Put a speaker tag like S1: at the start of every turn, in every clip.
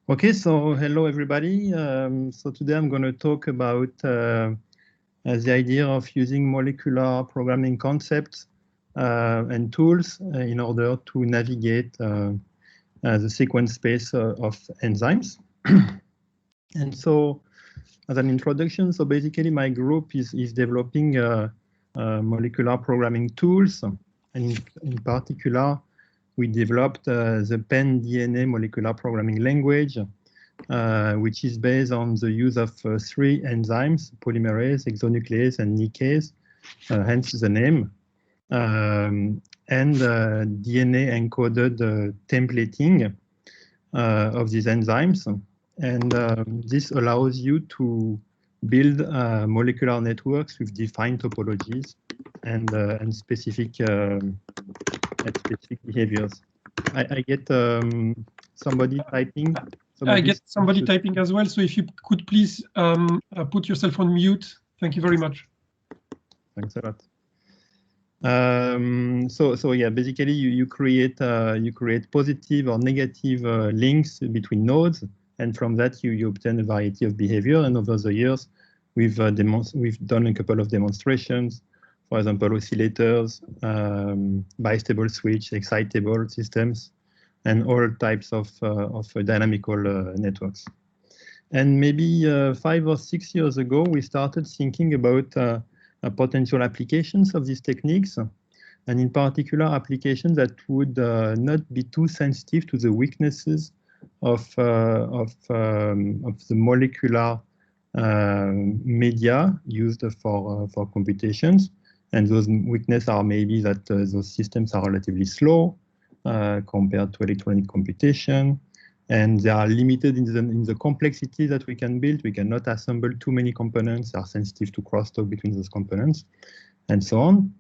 S1: Okay, so hello everybody. So today I'm going to talk about the idea of using molecular programming concepts and tools in order to navigate the sequence space of enzymes. And so as an introduction, so basically my group is developing molecular programming tools, and in particular, we developed the PEN DNA molecular programming language, which is based on the use of 3 enzymes: polymerase, hexanuclease, and Nickase, hence the name, and DNA encoded templating of these enzymes. And this allows you to build molecular networks with defined topologies and specific behaviors. I get somebody typing.
S2: I get somebody typing as well. So if you could please put yourself on mute. Thank you very much.
S1: Thanks a lot. So yeah, basically you create positive or negative links between nodes, and from that you obtain a variety of behavior. And over the years, we've done a couple of demonstrations. For example, oscillators, bistable switch, excitable systems, and all types of dynamical networks. And maybe 5 or 6 years ago, we started thinking about potential applications of these techniques, and in particular applications that would not be too sensitive to the weaknesses of the molecular media used for computations. And those weaknesses are maybe that those systems are relatively slow compared to electronic computation, and they are limited in the complexity that we can build. We cannot assemble too many components, they are sensitive to crosstalk between those components, and so on.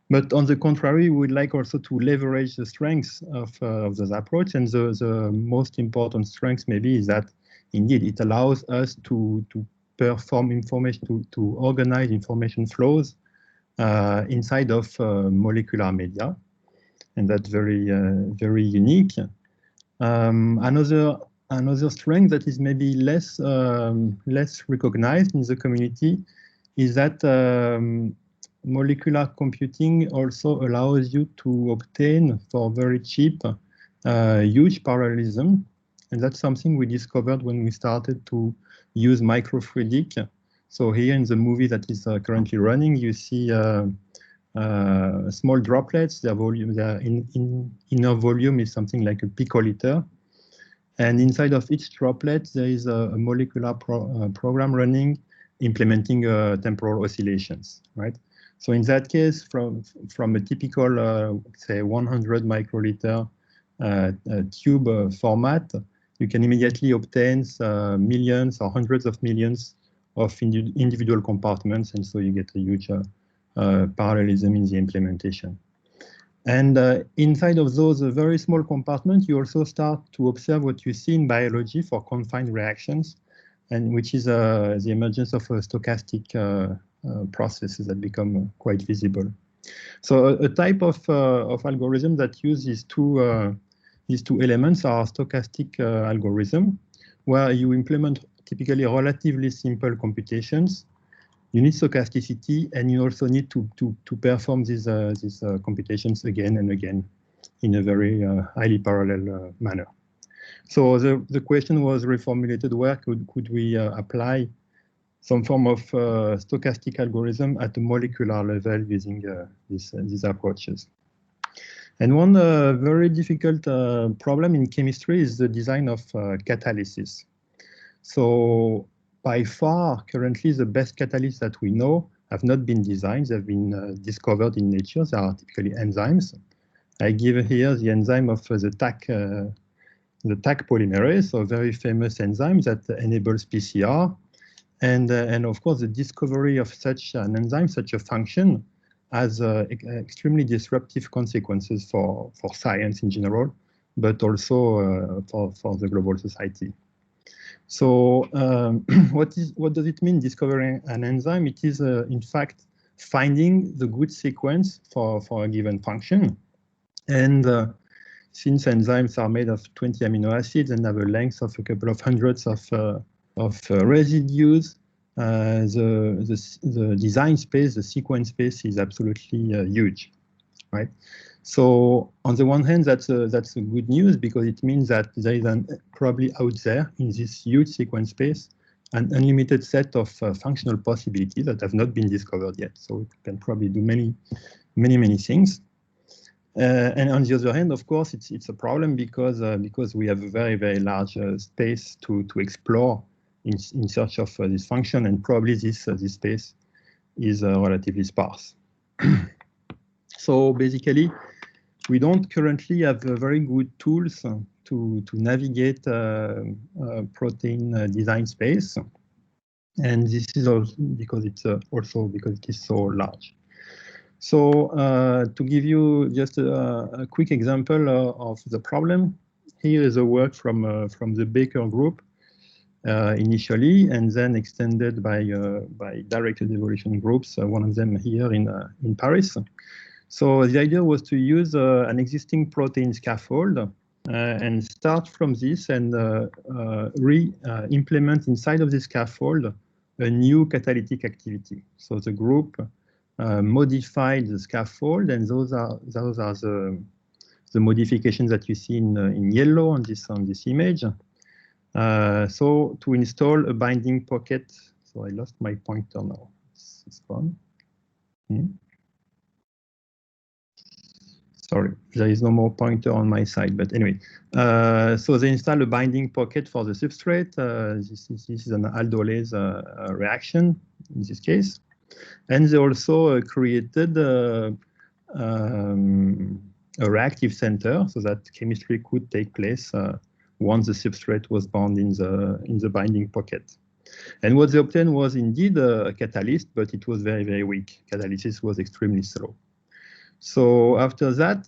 S1: But on the contrary, we would like also to leverage the strengths of this approach. And the most important strength maybe is that indeed it allows us to perform information, to organize information flows inside of molecular media. And that's very, very unique. Another strength that is maybe less recognized in the community is that molecular computing also allows you to obtain for very cheap huge parallelism, and that's something we discovered when we started to use microfluidic. So here in the movie that is currently running, you see small droplets. Their volume, their inner volume is something like a picoliter. And inside of each droplet, there is a molecular program running, implementing temporal oscillations, right? So in that case, from a typical, say, 100 microliter tube format, you can immediately obtain millions or hundreds of millions of individual compartments, and so you get a huge parallelism in the implementation. And inside of those very small compartments, you also start to observe what you see in biology for confined reactions, and which is the emergence of stochastic processes that become quite visible. So a type of algorithm that uses these two elements are stochastic algorithm, where you implement typically relatively simple computations. You need stochasticity, and you also need to perform these computations again and again in a very highly parallel manner. So the question was reformulated: where could we apply some form of stochastic algorithm at the molecular level using these approaches? And one very difficult problem in chemistry is the design of catalysis. So by far, currently, the best catalysts that we know have not been designed. They've been discovered in nature. They are typically enzymes. I give here the enzyme of the Taq polymerase, so a very famous enzyme that enables PCR. And of course, the discovery of such an enzyme, such a function, has extremely disruptive consequences for science in general, but also for the global society. So what does it mean discovering an enzyme? It is, in fact, finding the good sequence for a given function. And since enzymes are made of 20 amino acids and have a length of a couple of hundreds of residues, the design space, the sequence space is absolutely huge, right? So on the one hand, that's a good news, because it means that there is probably out there in this huge sequence space an unlimited set of functional possibilities that have not been discovered yet. So it can probably do many things. And on the other hand, of course, it's a problem because we have a very large space to explore in search of this function, and probably this space is relatively sparse. So basically, we don't currently have very good tools to navigate protein design space, and this is also because it is so large. So to give you just a quick example of the problem, here is a work from the Baker group initially, and then extended by directed evolution groups. One of them here in Paris. So the idea was to use an existing protein scaffold and start from this and re-implement inside of this scaffold a new catalytic activity. So the group modified the scaffold, and those are the modifications that you see in yellow on this image. So to install a binding pocket, so I lost my pointer now. It's gone. Sorry, there is no more pointer on my side, but anyway. So they install a binding pocket for the substrate. This is an aldolase reaction in this case. And they also created a reactive center so that chemistry could take place once the substrate was bound in the binding pocket. And what they obtained was indeed a catalyst, but it was very weak. Catalysis was extremely slow. So after that,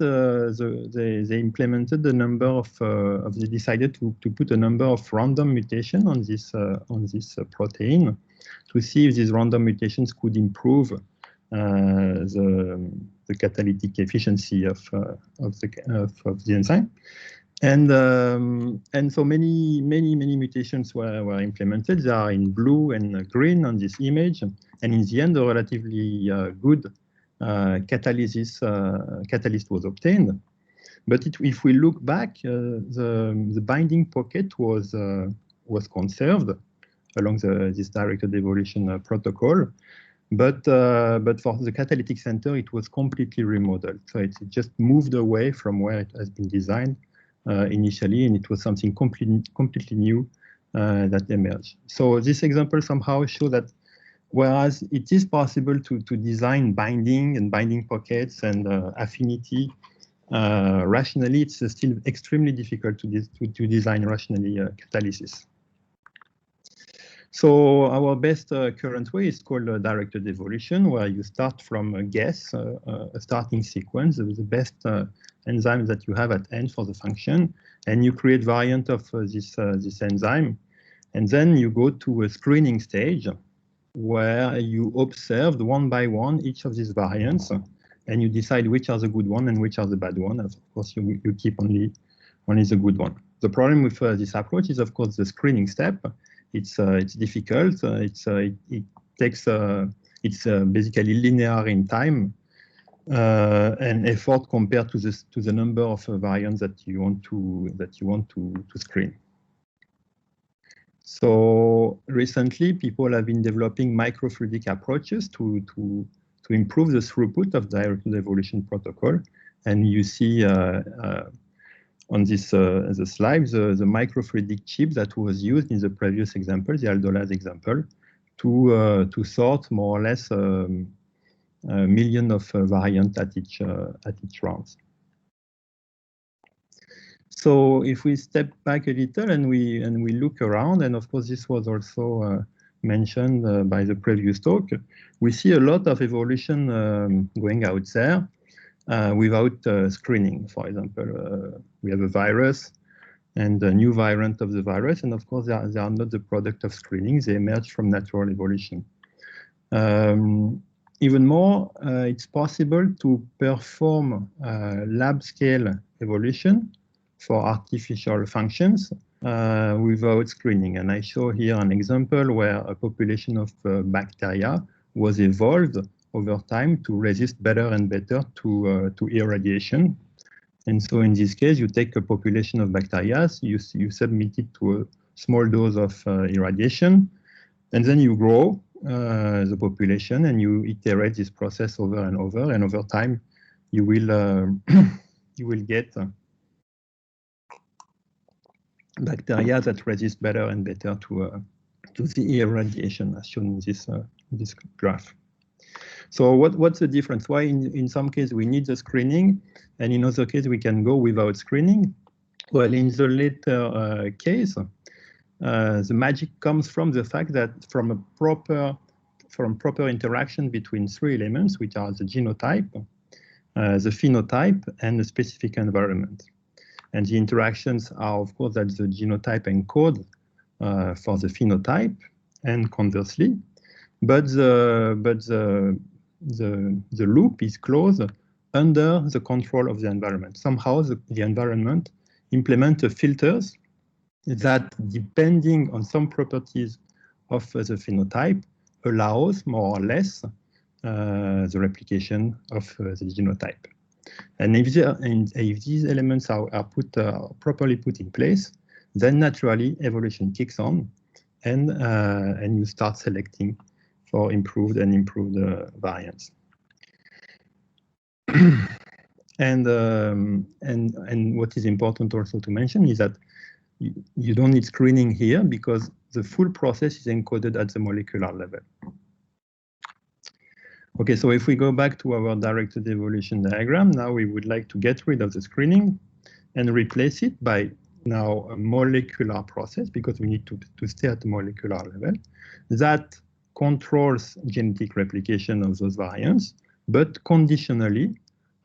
S1: they implemented a number of they decided to put a number of random mutations on this protein to see if these random mutations could improve the catalytic efficiency of the enzyme. And so many mutations were implemented. They are in blue and green on this image, and in the end, a relatively good catalyst was obtained. But if we look back, the binding pocket was conserved along this directed evolution protocol, but for the catalytic center, it was completely remodeled. So it just moved away from where it has been designed initially, and it was something completely new that emerged. So this example somehow shows that whereas it is possible to design binding and binding pockets and affinity rationally, it's still extremely difficult to design rationally catalysis. So our best current way is called directed evolution, where you start from a guess, a starting sequence of the best enzymes that you have at end for the function, and you create variant of this enzyme, and then you go to a screening stage where you observe one by one each of these variants, and you decide which are the good one and which are the bad one. Of course, you keep only the good one. The problem with this approach is, of course, the screening step. It's difficult. It takes it's basically linear in time and effort compared to the number of variants that you want to screen. So recently, people have been developing microfluidic approaches to improve the throughput of directed evolution protocol. And you see on this the slide the microfluidic chip that was used in the previous example, the aldolase example, to sort more or less a million of variants at each round. So if we step back a little and we look around, and of course this was also mentioned by the previous talk, we see a lot of evolution going out there without screening. For example, we have a virus and a new variant of the virus, and of course they are not the product of screening. They emerge from natural evolution. Even more, it's possible to perform lab scale evolution for artificial functions without screening. And I show here an example where a population of bacteria was evolved over time to resist better and better to irradiation. And so in this case, you take a population of bacteria, you submit it to a small dose of irradiation, and then you grow the population and you iterate this process over and over. And over time, you will you will get bacteria that resist better and better to the irradiation, as shown in this graph. So what's the difference? Why in some cases we need the screening, and in other cases we can go without screening? Well, in the later case, the magic comes from the fact that from proper interaction between three elements, which are the genotype, the phenotype, and the specific environment. And the interactions are, of course, that the genotype encode for the phenotype, and conversely, but the loop is closed under the control of the environment. Somehow the environment implements filters that, depending on some properties of the phenotype, allows more or less the replication of the genotype. And if these elements are properly put in place, then naturally evolution kicks on, and you start selecting for improved variants. And what is important also to mention is that you don't need screening here because the full process is encoded at the molecular level. Okay, so if we go back to our directed evolution diagram, now we would like to get rid of the screening and replace it by now a molecular process, because we need to stay at the molecular level, that controls genetic replication of those variants, but conditionally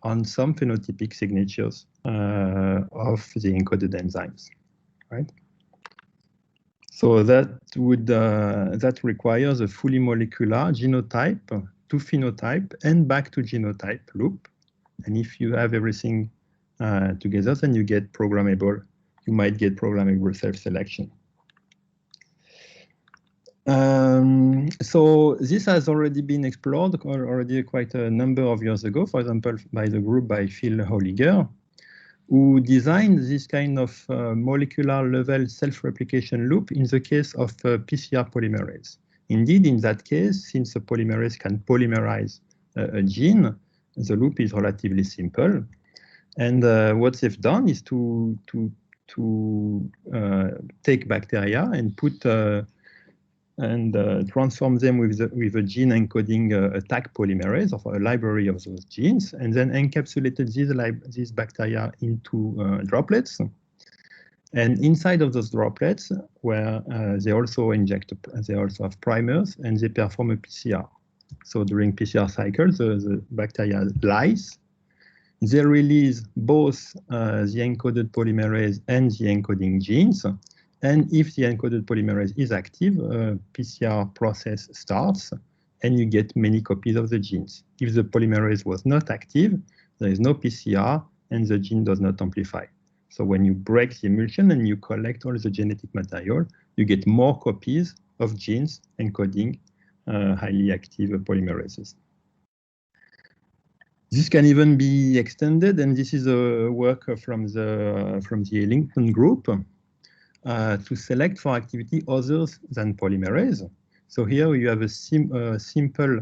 S1: on some phenotypic signatures of the encoded enzymes, right? So that requires a fully molecular genotype to phenotype and back to genotype loop. And if you have everything together, then you get programmable. You might get programmable self-selection. So this has already been explored already quite a number of years ago, for example, by the group by Phil Holliger, who designed this kind of molecular level self-replication loop in the case of PCR polymerase. Indeed, in that case, since a polymerase can polymerize a gene, the loop is relatively simple. And what they've done is to take bacteria and put transform them with a gene encoding a tag polymerase of a library of those genes, and then encapsulated these bacteria into droplets. And inside of those droplets, where they also have primers, and they perform a PCR. So during PCR cycles, the bacteria lyse. They release both the encoded polymerase and the encoding genes. And if the encoded polymerase is active, a PCR process starts, and you get many copies of the genes. If the polymerase was not active, there is no PCR, and the gene does not amplify. So when you break the emulsion and you collect all the genetic material, you get more copies of genes encoding highly active polymerases. This can even be extended, and this is a work from the Ellington group to select for activity others than polymerase. So here you have a simple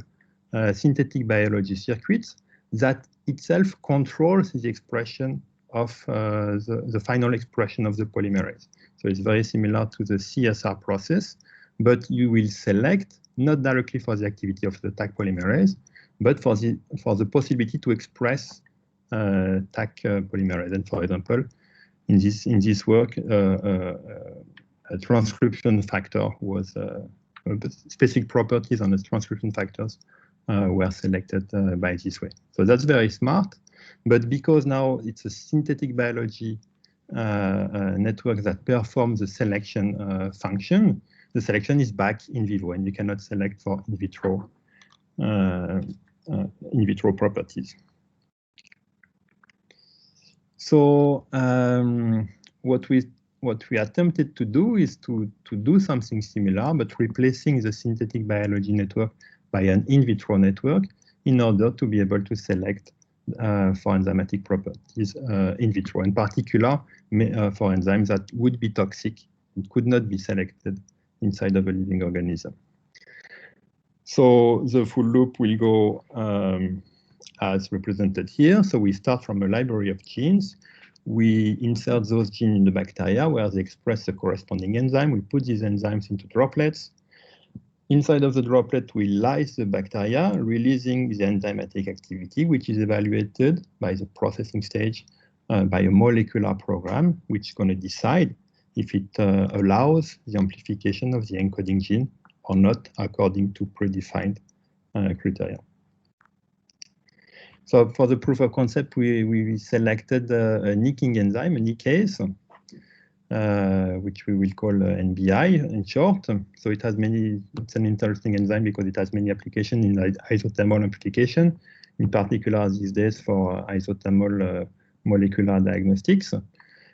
S1: synthetic biology circuit that itself controls the expression of the final expression of the polymerase. So it's very similar to the CSR process, but you will select not directly for the activity of the tag polymerase, but for the possibility to express tag polymerase. And for example, in this work, a transcription factor was specific properties on the transcription factors were selected by this way. So that's very smart. But because now it's a synthetic biology network that performs the selection function, the selection is back in vivo, and you cannot select for in vitro properties. So what we attempted to do is to do something similar, but replacing the synthetic biology network by an in vitro network in order to be able to select for enzymatic properties in vitro, in particular for enzymes that would be toxic and could not be selected inside of a living organism. So the full loop will go as represented here. So we start from a library of genes. We insert those genes in the bacteria where they express the corresponding enzyme. We put these enzymes into droplets. Inside of the droplet, we lyse the bacteria, releasing the enzymatic activity, which is evaluated by the processing stage by a molecular program, which is going to decide if it allows the amplification of the encoding gene or not, according to predefined criteria. So for the proof of concept, we selected a nicking enzyme, a nickase, which we will call NBI in short. So it has many, it's an interesting enzyme because it has many applications in isothermal amplification, in particular these days for isothermal molecular diagnostics.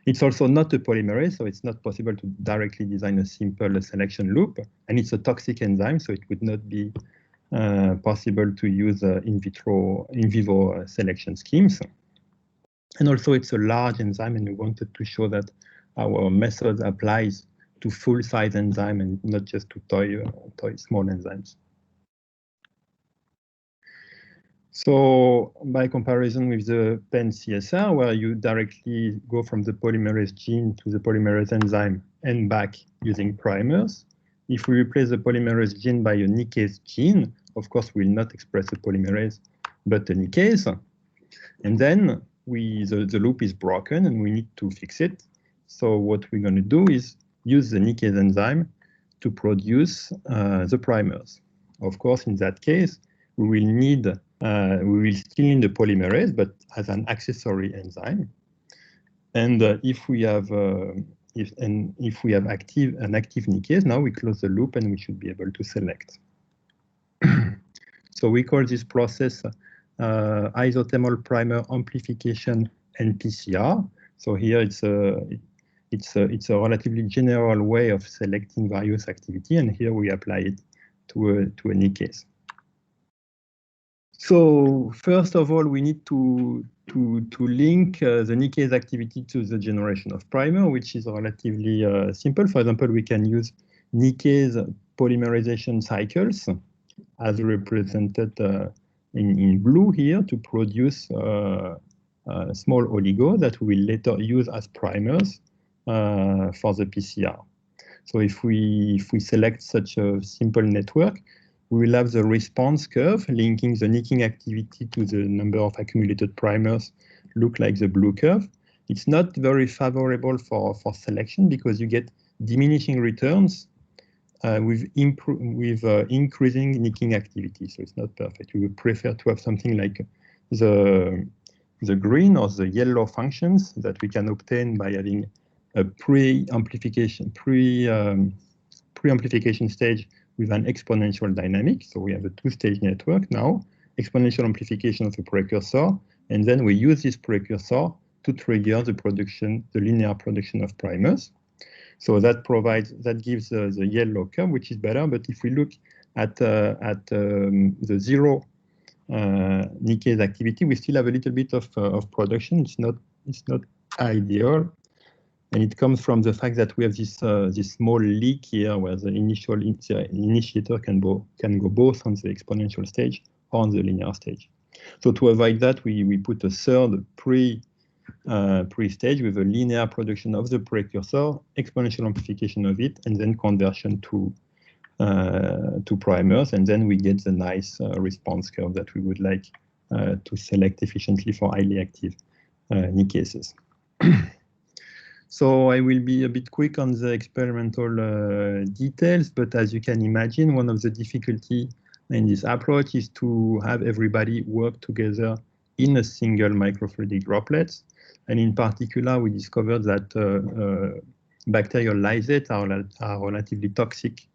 S1: It's also not a polymerase, so it's not possible to directly design a simple selection loop. And it's a toxic enzyme, so it would not be possible to use in vivo selection schemes. And also it's a large enzyme, and we wanted to show that our method applies to full-size enzyme and not just to toy small enzymes. So by comparison with the PEN CSR, where you directly go from the polymerase gene to the polymerase enzyme and back using primers, if we replace the polymerase gene by a nickase gene, of course, we'll not express a polymerase, but a nickase. And then the loop is broken and we need to fix it. So what we're going to do is use the nickase enzyme to produce the primers. Of course, in that case, we will still need the polymerase, but as an accessory enzyme. And if we have an active nickase, now we close the loop and we should be able to select. So we call this process isothermal primer amplification and PCR. So here it's a relatively general way of selecting various activity, and here we apply it to a nickase. So first of all, we need to link the nickase activity to the generation of primer, which is relatively simple. For example, we can use nickase polymerization cycles as represented in blue here to produce small oligos that we will later use as primers for the PCR. So if we select such a simple network, we will have the response curve linking the nicking activity to the number of accumulated primers look like the blue curve. It's not very favorable for selection because you get diminishing returns with increasing nicking activity. So it's not perfect. We would prefer to have something like the green or the yellow functions that we can obtain by having a pre-amplification stage with an exponential dynamic. So we have a two-stage network now, exponential amplification of the precursor, and then we use this precursor to trigger the linear production of primers. So that gives the yellow curve, which is better. But if we look at the zero nickase activity, we still have a little bit of production. It's not ideal. And it comes from the fact that we have this small leak here where the initiator can go both on the exponential stage or on the linear stage. So to avoid that, we put a third pre-stage with a linear production of the precursor, exponential amplification of it, and then conversion to primers. And then we get the nice response curve that we would like to select efficiently for highly active nickases. So I will be a bit quick on the experimental details, but as you can imagine, one of the difficulties in this approach is to have everybody work together in a single microfluidic droplet. And in particular, we discovered that bacterial lysates are relatively toxic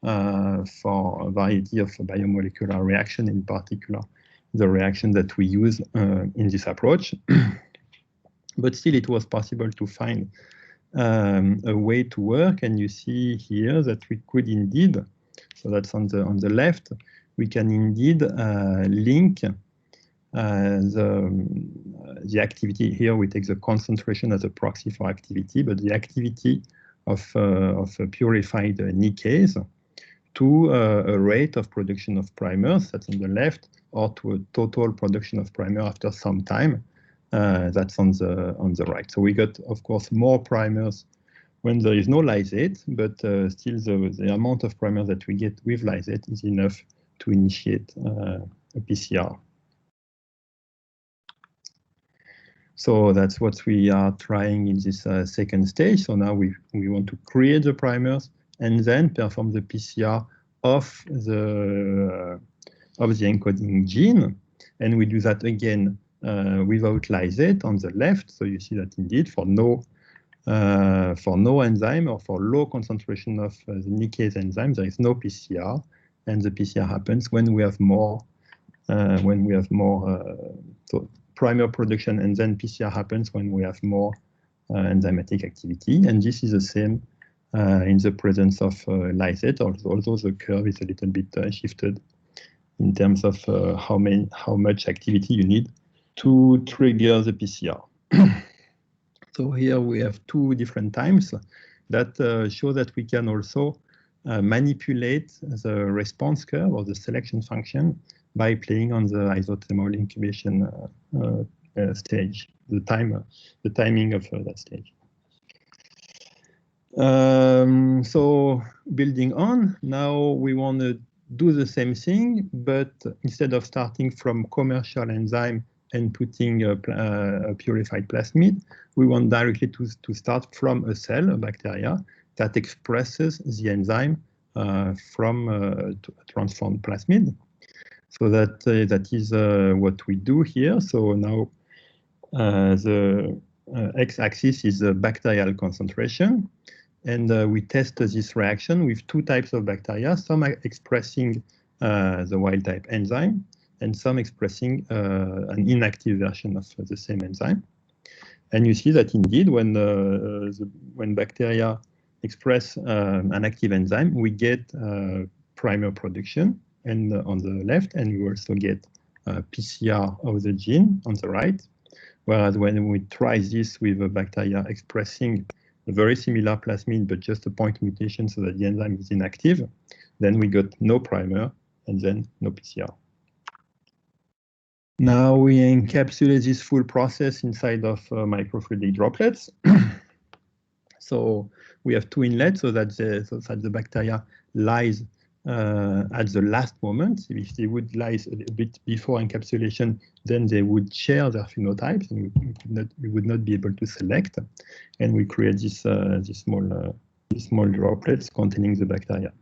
S1: for a variety of biomolecular reactions, in particular the reaction that we use in this approach. but still it was possible to find a way to work. And you see here that we could indeed, so that's on the left, we can indeed link the activity. Here we take the concentration as a proxy for activity, but the activity of a purified Nickase to a rate of production of primers, that's on the left, or to a total production of primer after some time, that's on the right. So we got, of course, more primers when there is no lysate, but still the amount of primers that we get with lysate is enough to initiate a PCR. So that's what we are trying in this second stage. So now we want to create the primers and then perform the PCR of the encoding gene. And we do that again without lysate on the left. So you see that indeed for no enzyme or for low concentration of the Nickase enzyme, there is no PCR, and the PCR happens when we have more so primer production, and then PCR happens when we have more enzymatic activity. And this is the same in the presence of lysate, although the curve is a little bit shifted in terms of how much activity you need to trigger the PCR. So here we have two different times that show that we can also manipulate the response curve or the selection function by playing on the isothermal incubation stage, the timing of that stage. So building on, now we want to do the same thing, but instead of starting from commercial enzyme and putting a purified plasmid, we want directly to start from a cell, a bacteria, that expresses the enzyme from a transformed plasmid. So that is what we do here. So now the x-axis is the bacterial concentration, and we test this reaction with two types of bacteria, some are expressing the wild type enzyme, and some expressing an inactive version of the same enzyme. And you see that indeed when bacteria express an active enzyme, we get primer production and on the left, and we also get PCR of the gene on the right. Whereas when we try this with a bacteria expressing a very similar plasmid, but just a point mutation so that the enzyme is inactive, then we got no primer and then no PCR. Now we encapsulate this full process inside of microfluidic droplets. So we have two inlets so that the bacteria lies at the last moment. If they would lie a bit before encapsulation, then they would share their phenotypes, and we would not be able to select. And we create these small droplets containing the bacteria.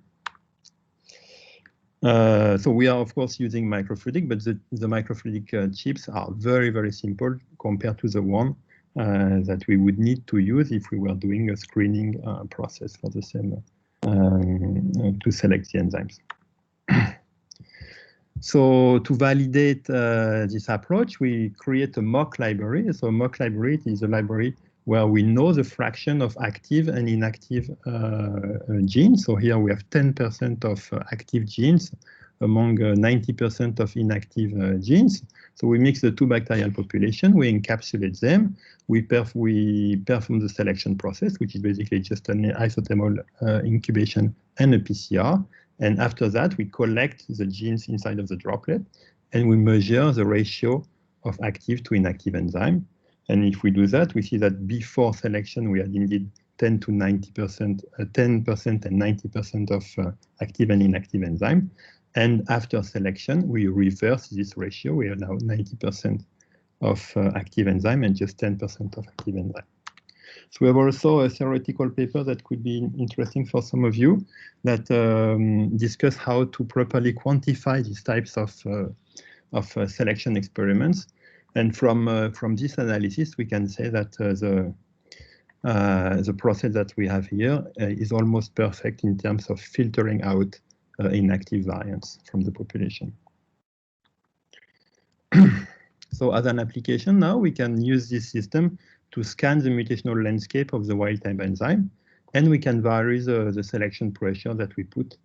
S1: So we are, of course, using microfluidic, but the microfluidic chips are very, very simple compared to the one that we would need to use if we were doing a screening process for the same to select the enzymes. So to validate this approach, we create a mock library. So a mock library is a library where we know the fraction of active and inactive genes. So here we have 10% of active genes among 90% of inactive genes. So we mix the two bacterial population, we encapsulate them, we perform the selection process, which is basically just an isothermal incubation and a PCR. And after that, we collect the genes inside of the droplet, and we measure the ratio of active to inactive enzyme. And if we do that, we see that before selection, we had indeed 10 to 90%, 10% and 90% of active and inactive enzyme. And after selection, we reverse this ratio. We are now 90% of active enzyme and just 10% of active enzyme. So we have also a theoretical paper that could be interesting for some of you that discuss how to properly quantify these types of selection experiments. And from this analysis, we can say that the process that we have here is almost perfect in terms of filtering out inactive variants from the population. So as an application now, we can use this system to scan the mutational landscape of the wild-type enzyme, and we can vary the selection pressure that we put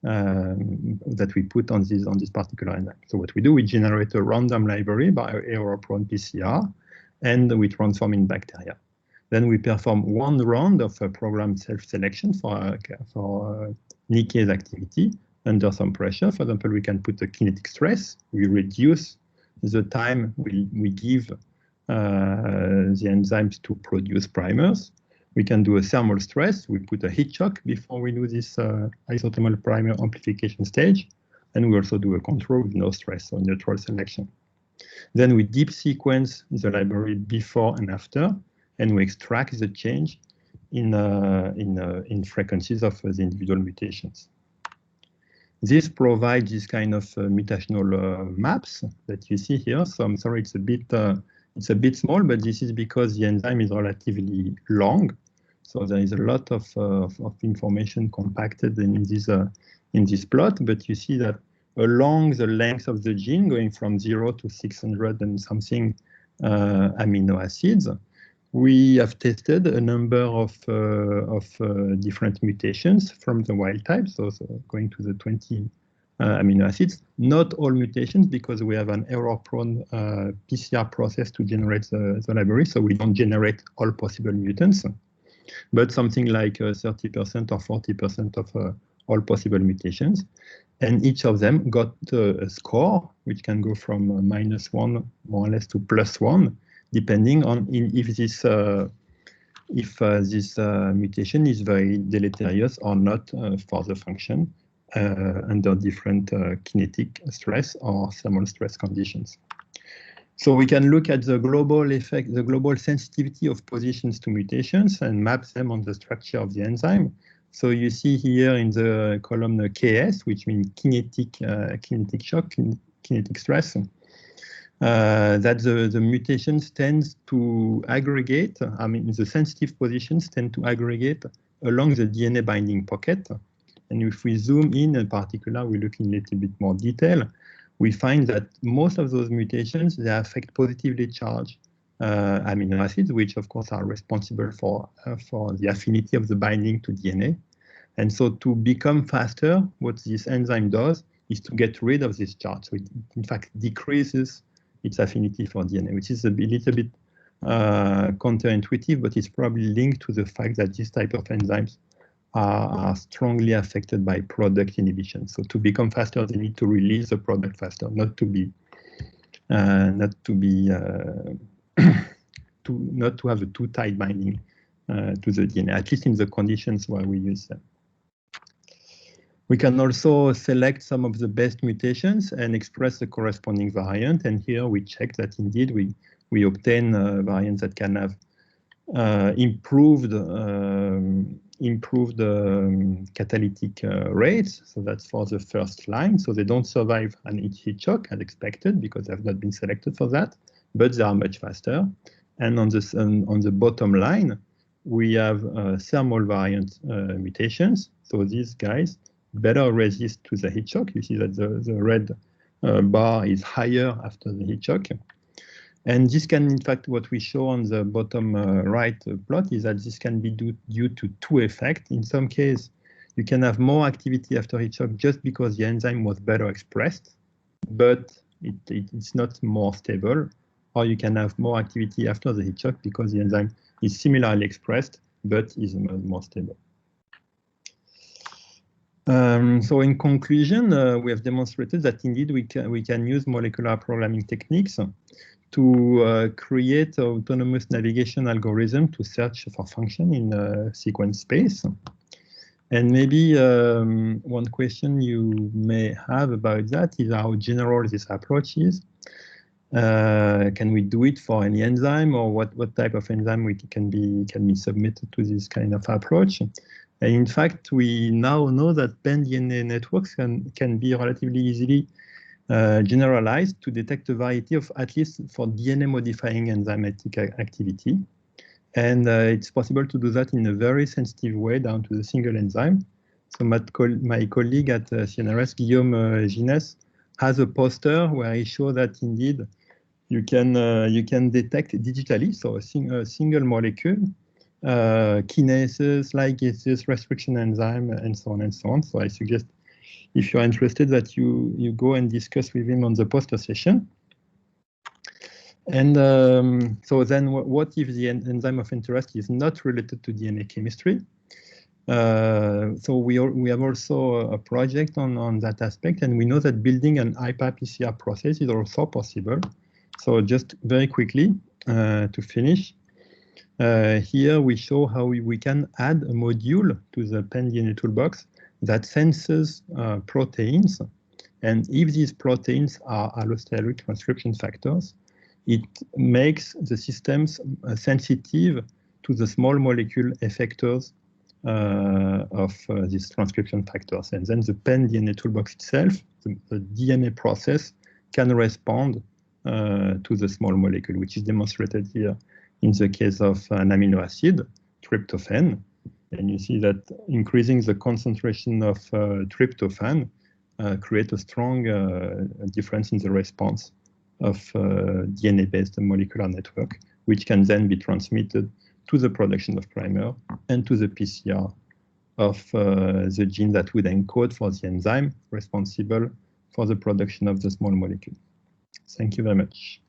S1: on this particular enzyme. So what we do, we generate a random library by error-prone PCR, and we transform in bacteria. Then we perform one round of program self-selection for Nickase activity under some pressure. For example, we can put a kinetic stress. We reduce the time we give the enzymes to produce primers. We can do a thermal stress. We put a heat shock before we do this isothermal primer amplification stage. And we also do a control with no stress, so neutral selection. Then we deep sequence the library before and after, and we extract the change in frequencies of the individual mutations. This provides this kind of mutational maps that you see here. So I'm sorry, it's a bit small, but this is because the enzyme is relatively long. So there is a lot of information compacted in this plot. But you see that along the length of the gene, going from 0 to 600 and something amino acids, we have tested a number of different mutations from the wild type, so going to the 20 amino acids. Not all mutations, because we have an error-prone PCR process to generate the library, so we don't generate all possible mutants, but something like 30% or 40% of all possible mutations. And each of them got a score, which can go from -1 more or less to +1, depending on if this mutation is very deleterious or not for the function under different kinetic stress or thermal stress conditions. So we can look at the global effect, the global sensitivity of positions to mutations, and map them on the structure of the enzyme. So you see here in the column Ks, which means kinetic shock, kinetic stress, that the mutations tend to aggregate, I mean, the sensitive positions tend to aggregate along the DNA binding pocket. And if we zoom in particular, we look in a little bit more detail, we find that most of those mutations, they affect positively charged amino acids, which of course are responsible for the affinity of the binding to DNA. And so to become faster, what this enzyme does is to get rid of this charge. So it in fact decreases its affinity for DNA, which is a little bit counterintuitive, but it's probably linked to the fact that this type of enzymes are strongly affected by product inhibition. So to become faster, they need to release the product faster, not to have a too tight binding to the DNA, at least in the conditions where we use them. We can also select some of the best mutations and express the corresponding variant. And here we check that indeed we obtain variants that can have improved catalytic rates. So that's for the first line. So they don't survive an heat shock as expected because they have not been selected for that, but they are much faster. And on the bottom line, we have thermal variant mutations. So these guys better resist to the heat shock. You see that the red bar is higher after the heat shock. And this can, in fact, what we show on the bottom right plot is that this can be due to two effects. In some case, you can have more activity after heat shock just because the enzyme was better expressed, but it's not more stable. Or you can have more activity after the heat shock because the enzyme is similarly expressed, but is more stable. So in conclusion, we have demonstrated that indeed we can use molecular programming techniques to create autonomous navigation algorithm to search for function in sequence space. And maybe one question you may have about that is how general this approach is. Can we do it for any enzyme, or what type of enzyme can be submitted to this kind of approach? And in fact, we now know that pan-DNA networks can be relatively easily generalized to detect a variety of, at least for DNA-modifying enzymatic activity. And it's possible to do that in a very sensitive way down to the single enzyme. So my colleague at CNRS, Guillaume Ginès, has a poster where he shows that indeed you can detect digitally, so a single molecule, kinases, ligases, restriction enzyme, and so on and so on. So I suggest, if you're interested, that you go and discuss with him on the poster session. And so then what if the enzyme of interest is not related to DNA chemistry? So we have also a project on that aspect, and we know that building an IPA-PCR process is also possible. So just very quickly to finish, here we show how we can add a module to the PennDNA toolbox that senses proteins, and if these proteins are allosteric transcription factors, it makes the systems sensitive to the small molecule effectors of these transcription factors. And then the PennDNA toolbox itself, the DNA process, can respond to the small molecule, which is demonstrated here in the case of an amino acid, tryptophan. And you see that increasing the concentration of tryptophan creates a strong difference in the response of DNA-based molecular network, which can then be transmitted to the production of primer and to the PCR of the gene that would encode for the enzyme responsible for the production of the small molecule. Thank you very much.